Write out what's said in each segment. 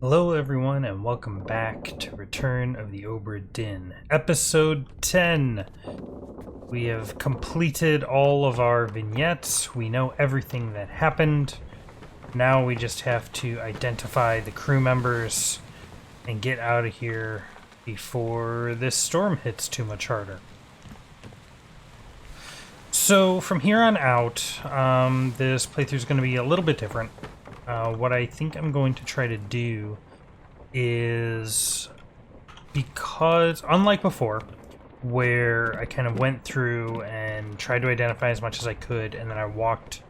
Hello everyone and welcome back to Return of the Obra Dinn, Episode 10. We have completed all of our vignettes, we know everything that happened. Now we just have to identify the crew members and get out of here before this storm hits too much harder. So from here on out, this playthrough is going to be a little bit different. What I think I'm going to try to do is, because unlike before, where I kind of went through and tried to identify as much as I could, and then I walked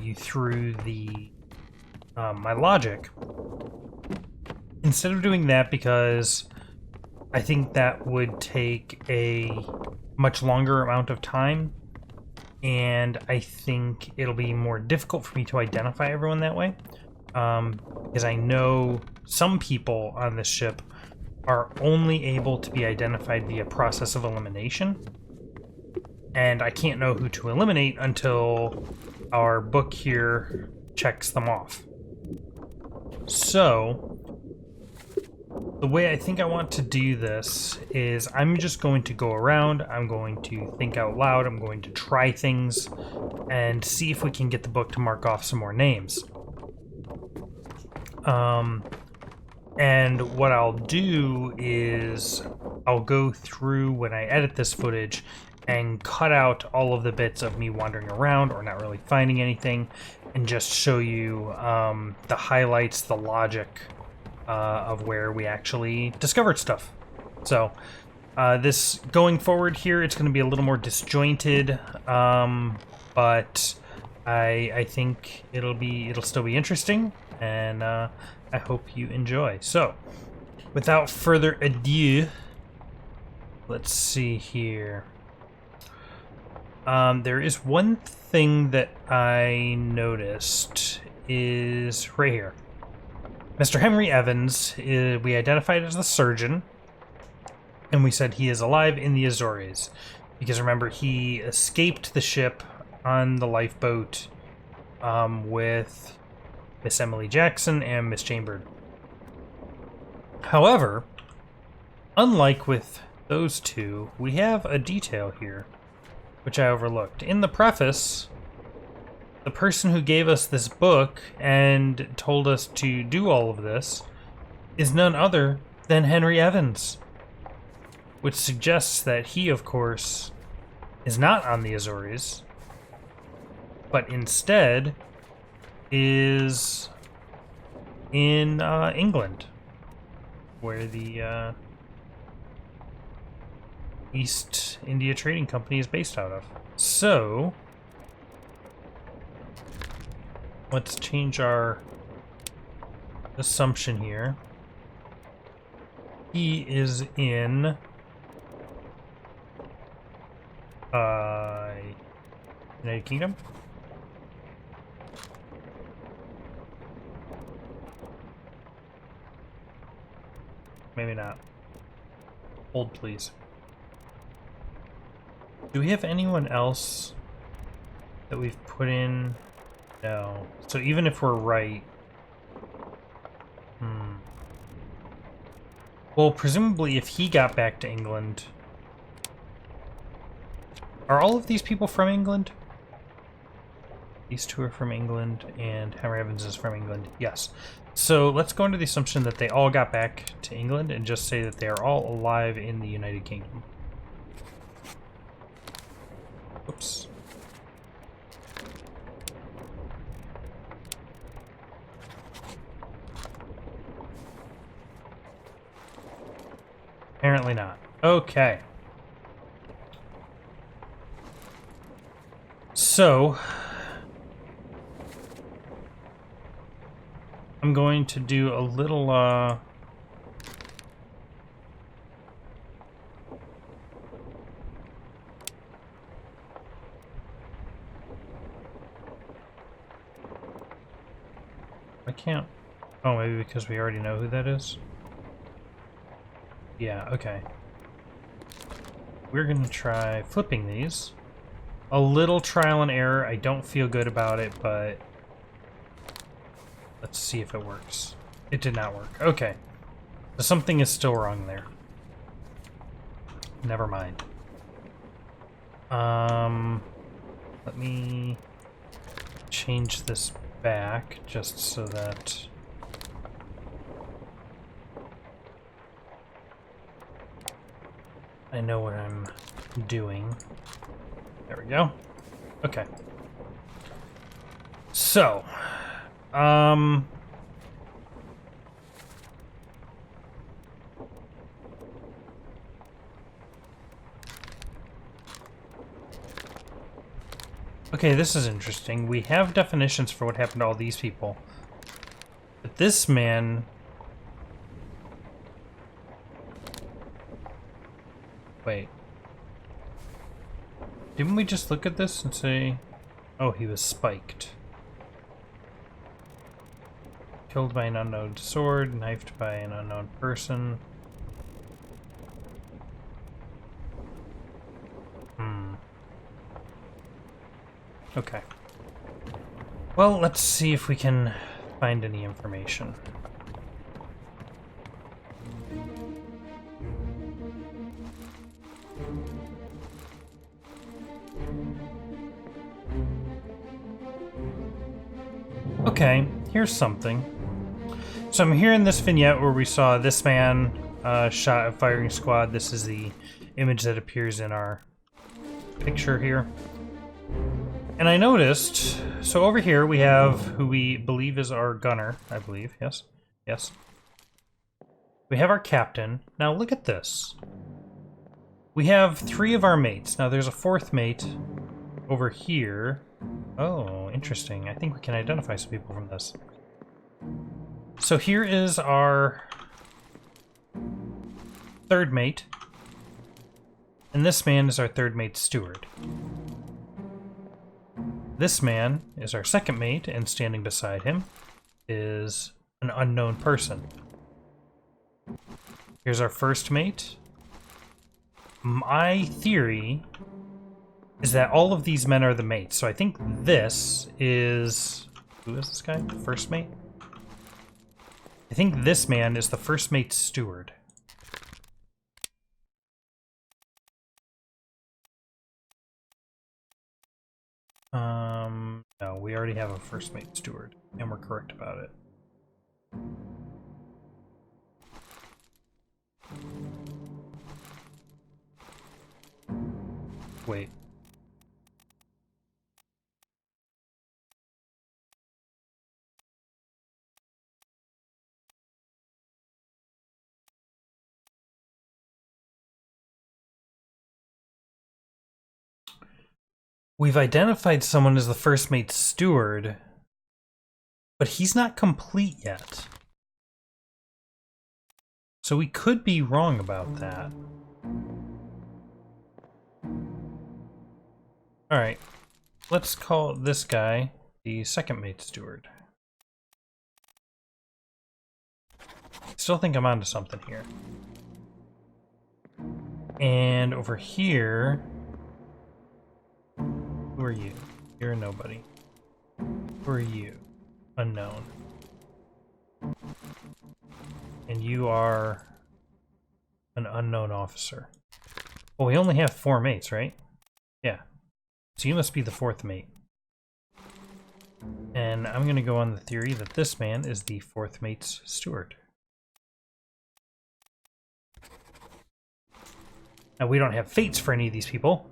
you through the my logic, instead of doing that, because I think that would take a much longer amount of time, and I think it'll be more difficult for me to identify everyone that way, because I know some people on this ship are only able to be identified via process of elimination, and I can't know who to eliminate until our book here checks them off. So the way I think I want to do this is I'm just going to go around, I'm going to think out loud, I'm going to try things, and see if we can get the book to mark off some more names. And what I'll do is I'll go through when I edit this footage and cut out all of the bits of me wandering around or not really finding anything, and just show you the highlights, the logic, of where we actually discovered stuff. So this going forward here, it's going to be a little more disjointed, but I think it'll still be interesting, and I hope you enjoy. So without further ado, let's see here. There is one thing that I noticed is right here. Mr. Henry Evans, we identified as the surgeon, and we said he is alive in the Azores. Because remember, he escaped the ship on the lifeboat with Miss Emily Jackson and Miss Jane Bird. However, unlike with those two, we have a detail here, which I overlooked. In the preface, the person who gave us this book and told us to do all of this is none other than Henry Evans, which suggests that he, of course, is not on the Azores, but instead is in England, where the East India Trading Company is based out of. So let's change our assumption here. He is in United Kingdom. Maybe not. Hold, please. Do we have anyone else that we've put in? No. So even if we're right... Well, presumably if he got back to England... Are all of these people from England? These two are from England, and Henry Evans is from England. Yes. So let's go into the assumption that they all got back to England and just say that they are all alive in the United Kingdom. Oops. Apparently not. Okay. So I'm going to do a little I can't. Oh, maybe because we already know who that is? Yeah, okay. We're gonna try flipping these. A little trial and error. I don't feel good about it, but let's see if it works. It did not work. Okay. So something is still wrong there. Never mind. Let me change this back just so that I know what I'm doing. There we go. Okay. So, okay, this is interesting. We have definitions for what happened to all these people. But this man... Wait. Didn't we just look at this and say... Oh, he was spiked. Killed by an unknown sword, knifed by an unknown person. Okay. Well, let's see if we can find any information. Okay, here's something. So I'm here in this vignette where we saw this man shot a firing squad. This is the image that appears in our picture here. And I noticed, so over here we have who we believe is our gunner, I believe, yes, yes. We have our captain. Now look at this. We have 3 of our mates. Now there's a 4th mate over here. Oh, interesting. I think we can identify some people from this. So here is our 3rd mate. And this man is our 3rd mate's steward. This man is our 2nd mate, and standing beside him is an unknown person. Here's our 1st mate. My theory is that all of these men are the mates. So I think this is... Who is this guy? 1st mate? I think this man is the 1st mate's steward. No, we already have a 1st mate steward, and we're correct about it. Wait. We've identified someone as the 1st mate's steward, but he's not complete yet. So we could be wrong about that. Alright, let's call this guy the 2nd mate steward. Still think I'm onto something here. And over here... Who are you? You're a nobody. Who are you? Unknown. And you are an unknown officer. Well, we only have 4 mates, right? Yeah. So you must be the 4th mate. And I'm going to go on the theory that this man is the 4th mate's steward. Now, we don't have fates for any of these people.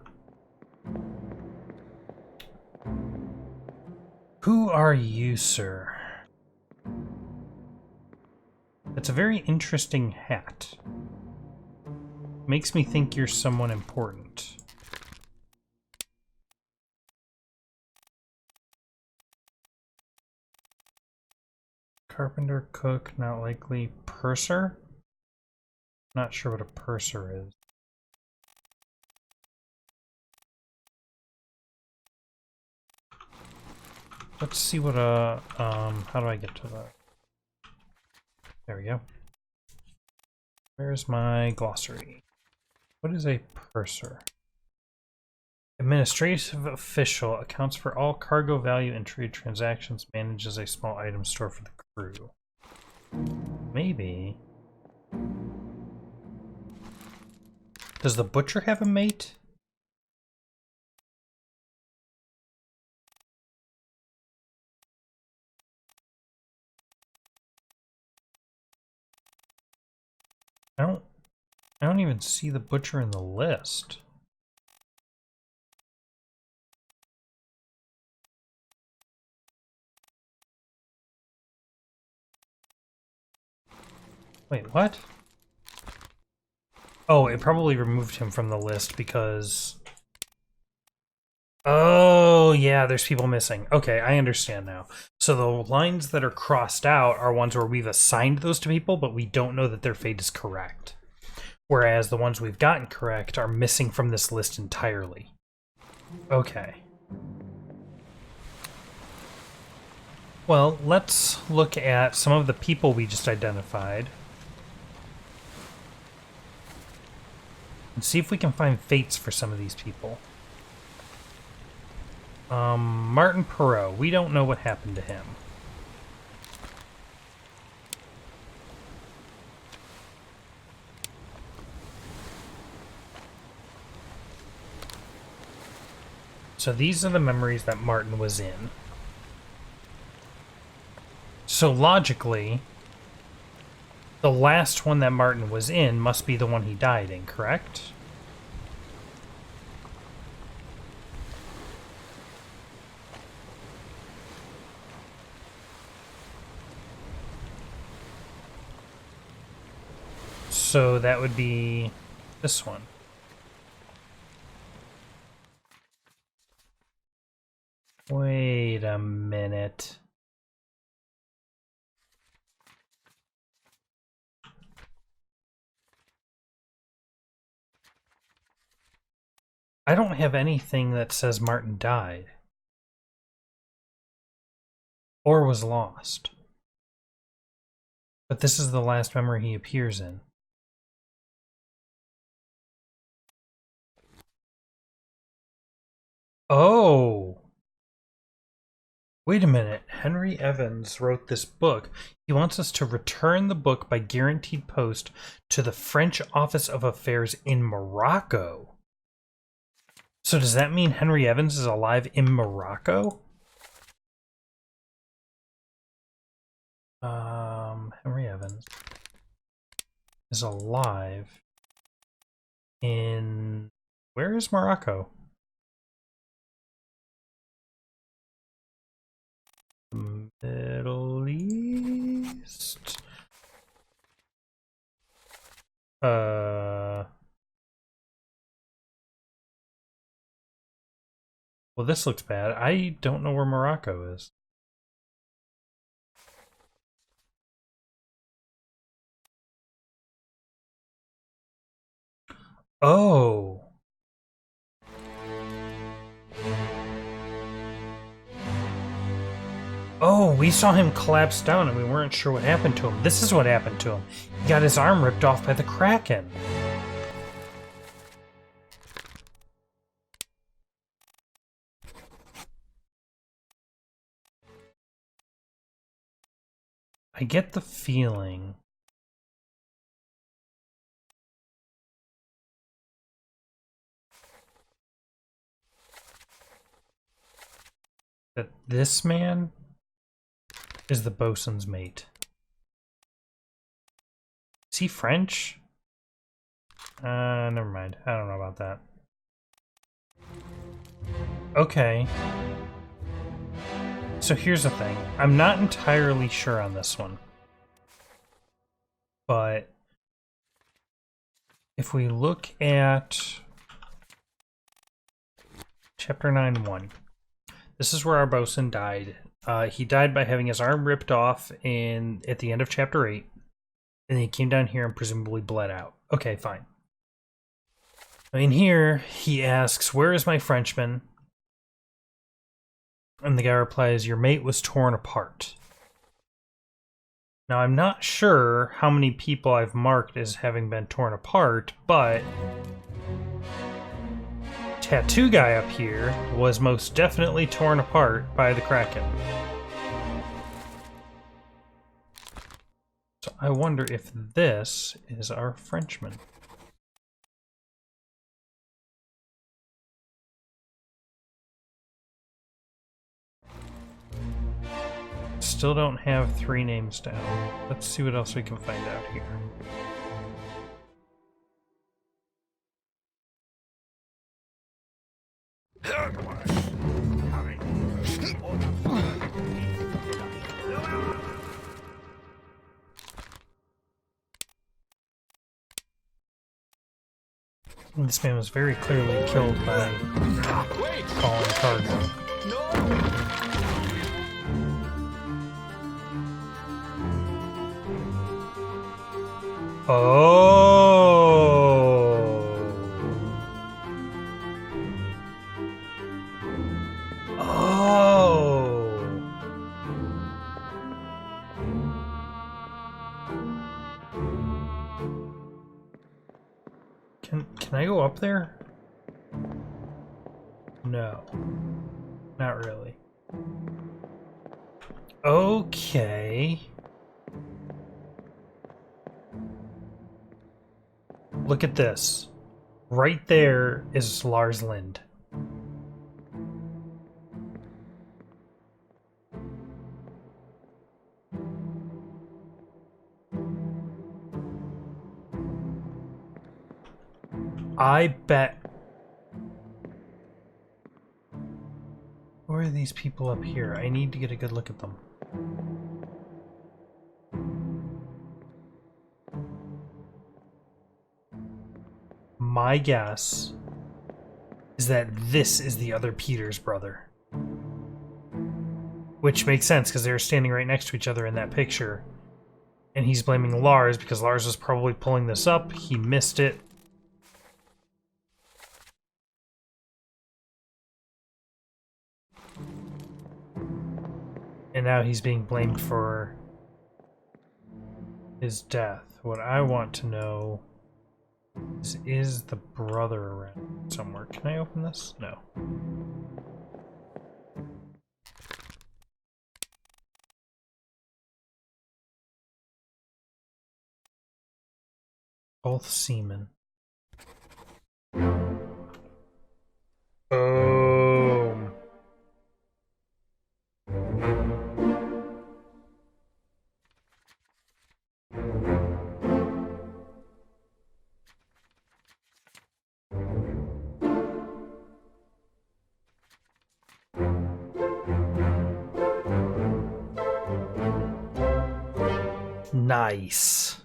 Who are you, sir? That's a very interesting hat. Makes me think you're someone important. Carpenter, cook, not likely. Purser? Not sure what a purser is. Let's see what how do I get to that? There we go. Where's my glossary? What is a purser? Administrative official, accounts for all cargo value and trade transactions, manages a small item store for the crew. maybe... Does the butcher have a mate? I don't even see the butcher in the list. Wait, what? Oh, it probably removed him from the list because... Oh, yeah, there's people missing. Okay, I understand now. So the lines that are crossed out are ones where we've assigned those to people, but we don't know that their fate is correct. Whereas the ones we've gotten correct are missing from this list entirely. Okay. Well, let's look at some of the people we just identified. And see if we can find fates for some of these people. Martin Perot. We don't know what happened to him. So these are the memories that Martin was in. So logically, the last one that Martin was in must be the one he died in, correct? So that would be this one. Wait a minute. I don't have anything that says Martin died. Or was lost. But this is the last memory he appears in. Oh! Wait a minute. Henry Evans wrote this book. He wants us to return the book by guaranteed post to the French Office of Affairs in Morocco. So does that mean Henry Evans is alive in Morocco? Henry Evans is alive in... Where is Morocco? Middle East? Well, this looks bad. I don't know where Morocco is. Oh. Oh, we saw him collapse down and we weren't sure what happened to him. This is what happened to him. He got his arm ripped off by the Kraken. I get the feeling that this man is the bosun's mate. Is he French? Never mind. I don't know about that. Okay. So here's the thing. I'm not entirely sure on this one. But if we look at Chapter 9-1, this is where our bosun died. He died by having his arm ripped off at the end of Chapter 8. And he came down here and presumably bled out. Okay, fine. In here, he asks, "Where is my Frenchman?" And the guy replies, "Your mate was torn apart." Now, I'm not sure how many people I've marked as having been torn apart, but Tattoo Guy up here was most definitely torn apart by the Kraken. So I wonder if this is our Frenchman. Still don't have 3 names down. Let's see what else we can find out here. This man was very clearly killed by falling cargo. Oh. Oh. Can I go up there? No. Not really. Okay. Look at this. Right there is Lars Lind. I bet. Where are these people up here? I need to get a good look at them. My guess is that this is the other Peter's brother. Which makes sense because they're standing right next to each other in that picture. And he's blaming Lars because Lars was probably pulling this up. He missed it. And now he's being blamed for his death. What I want to know is the brother around somewhere? Can I open this? No. Both seamen. Boom. Nice.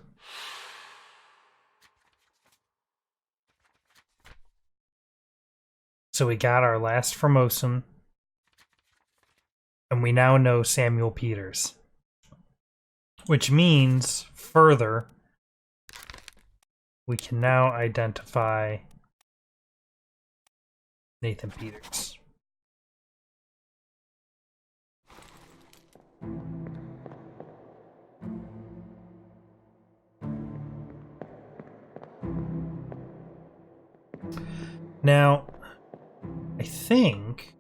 So we got our last Formosan, and we now know Samuel Peters. Which means, further, we can now identify Nathan Peters. Now, I think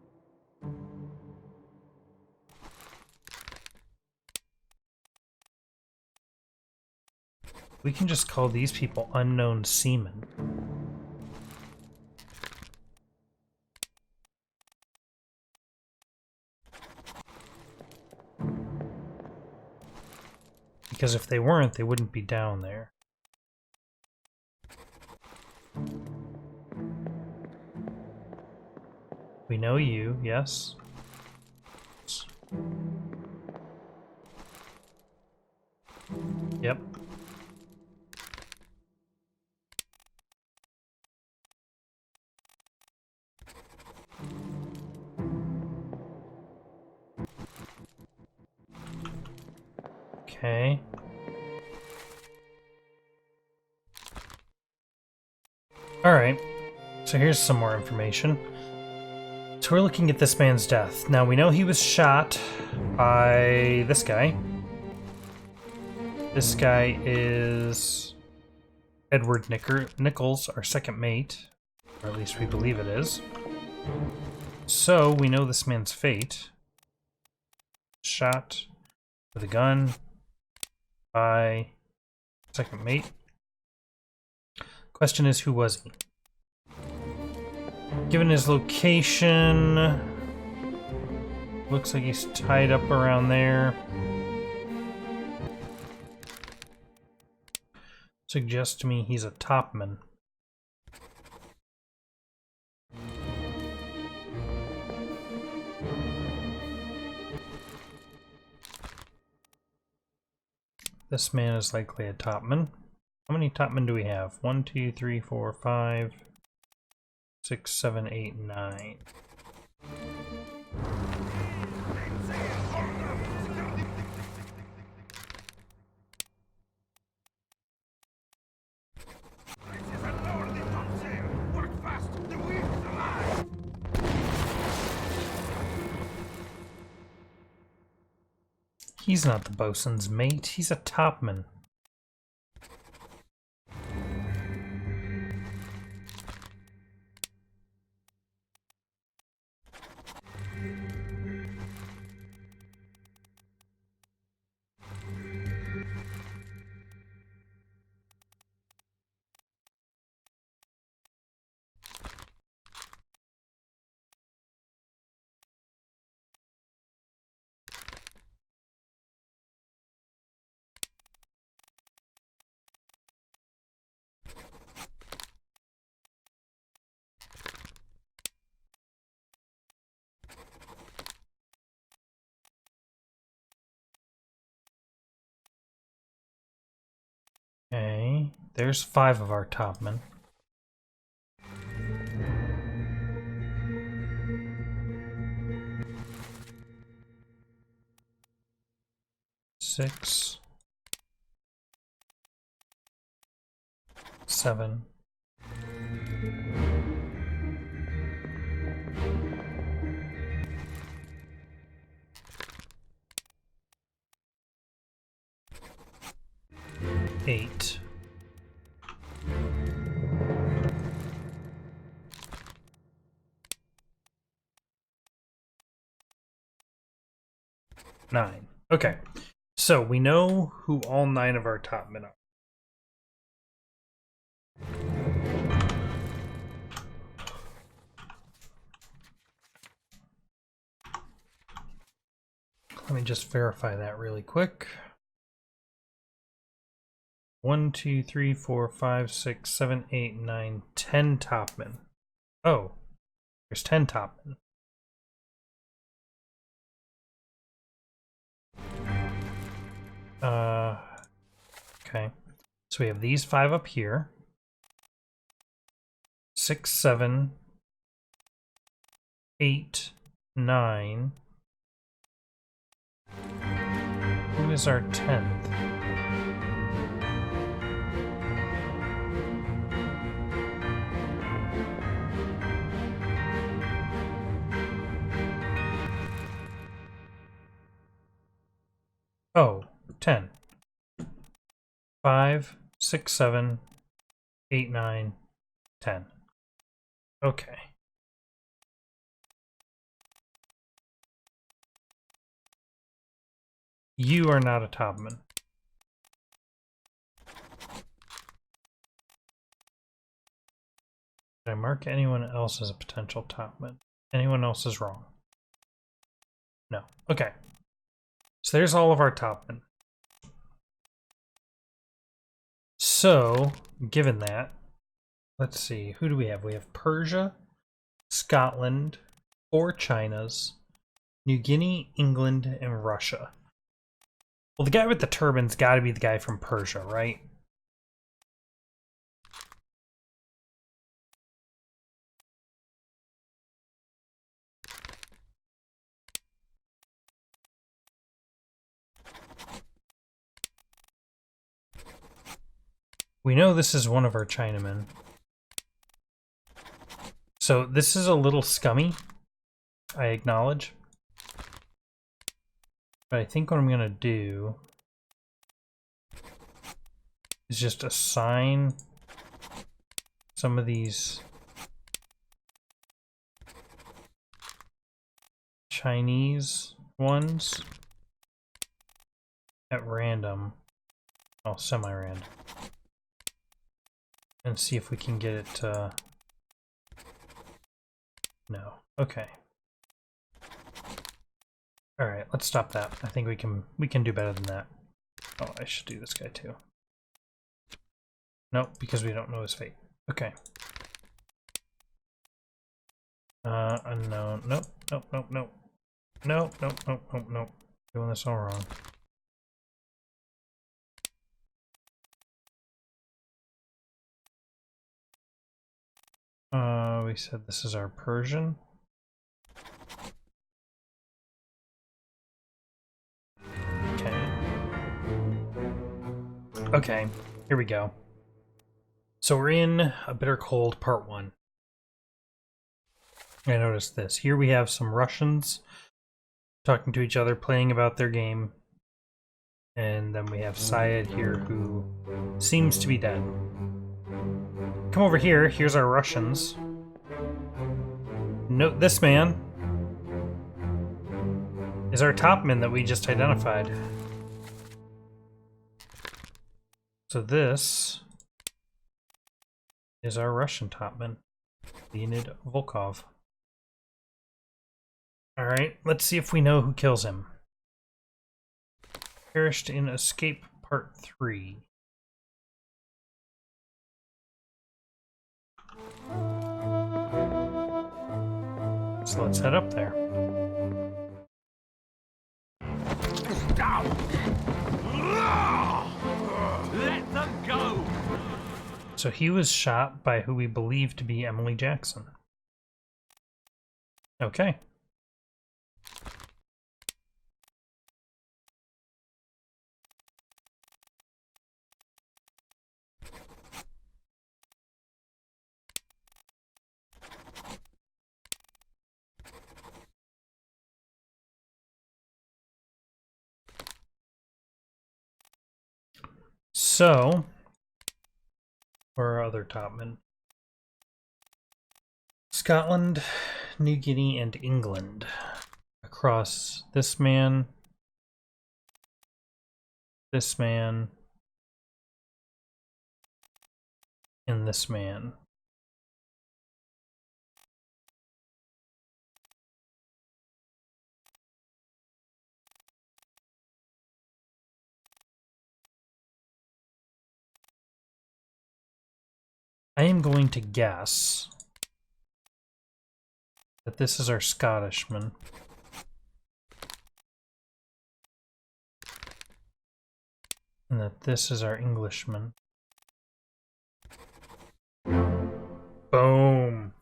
we can just call these people unknown seamen. Because if they weren't, they wouldn't be down there. We know you, yes. Yep. Okay. Alright. So here's some more information. So we're looking at this man's death. Now we know he was shot by this guy. This guy is Edward Nichols, our second mate. Or at least we believe it is. So we know this man's fate. Shot with a gun by Second mate. Question is, who was he? Given his location, looks like he's tied up around there. Suggests to me he's a topman. This man is likely a topman. How many topmen do we have? 1, 2, 3, 4, 5, 6, 7, 8, 9. He's not the bosun's mate, he's a topman. Okay, there's 5 of our topmen. Six, 7. Eight. Nine. Okay. So we know who all 9 of our topmen are. Let me just verify that really quick. 1, 2, 3, 4, 5, 6, 7, 8, 9, 10 topmen. Oh, there's 10 topmen. Okay. So we have these 5 up here. 6, 7, 8, 9. Who is our 10th? Oh, 10. 5, 6, 7, 8, 9, 10. Okay. You are not a topman. Did I mark anyone else as a potential topman? Anyone else is wrong? No. Okay. So there's all of our topmen. So, given that, let's see, who do we have? We have Persia, Scotland, 4 Chinas, New Guinea, England, and Russia. Well, the guy with the turban's got to be the guy from Persia, right? We know this is one of our Chinamen. So this is a little scummy, I acknowledge. But I think what I'm going to do is just assign some of these Chinese ones at random. Oh, semi-random. and see if we can get it. No. Okay. All right. Let's stop that. I think we can do better than that. Oh, I should do this guy too. Nope, because we don't know his fate. Okay. Unknown. Nope. Nope. Nope. Nope. Nope. Nope. Nope. Nope. Nope. Doing this all wrong. We said this is our Persian. Okay. Okay, here we go. So we're in A Bitter Cold Part 1. I noticed this. Here we have some Russians talking to each other, playing about their game. And then we have Syed here, who seems to be dead. Come over here. Here's our Russians. Note this man is our topman that we just identified. So this is our Russian topman, Leonid Volkov. Alright, let's see if we know who kills him. Perished in Escape Part 3. So let's head up there. Let them go! So he was shot by who we believe to be Emily Jackson. Okay. So, where are other topmen? Scotland, New Guinea, and England. Across this man, and this man. I am going to guess that this is our Scottishman. And that this is our Englishman. Boom.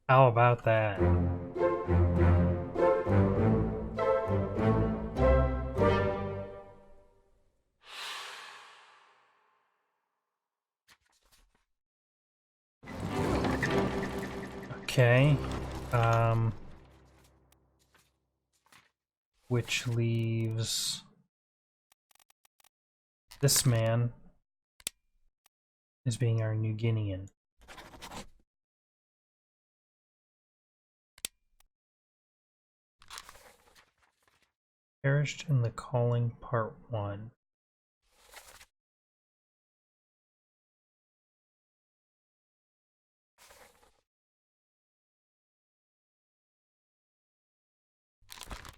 How about that? Okay. Which leaves this man as being our New Guinean. Perished in the Calling Part 1.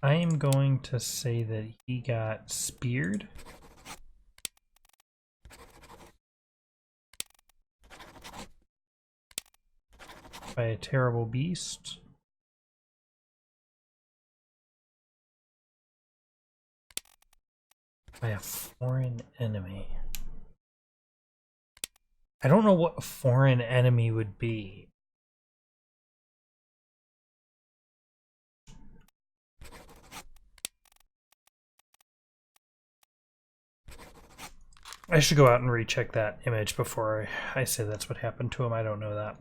I am going to say that he got speared. By a terrible beast. By a foreign enemy. I don't know what a foreign enemy would be. I should go out and recheck that image before I say that's what happened to him. I don't know that.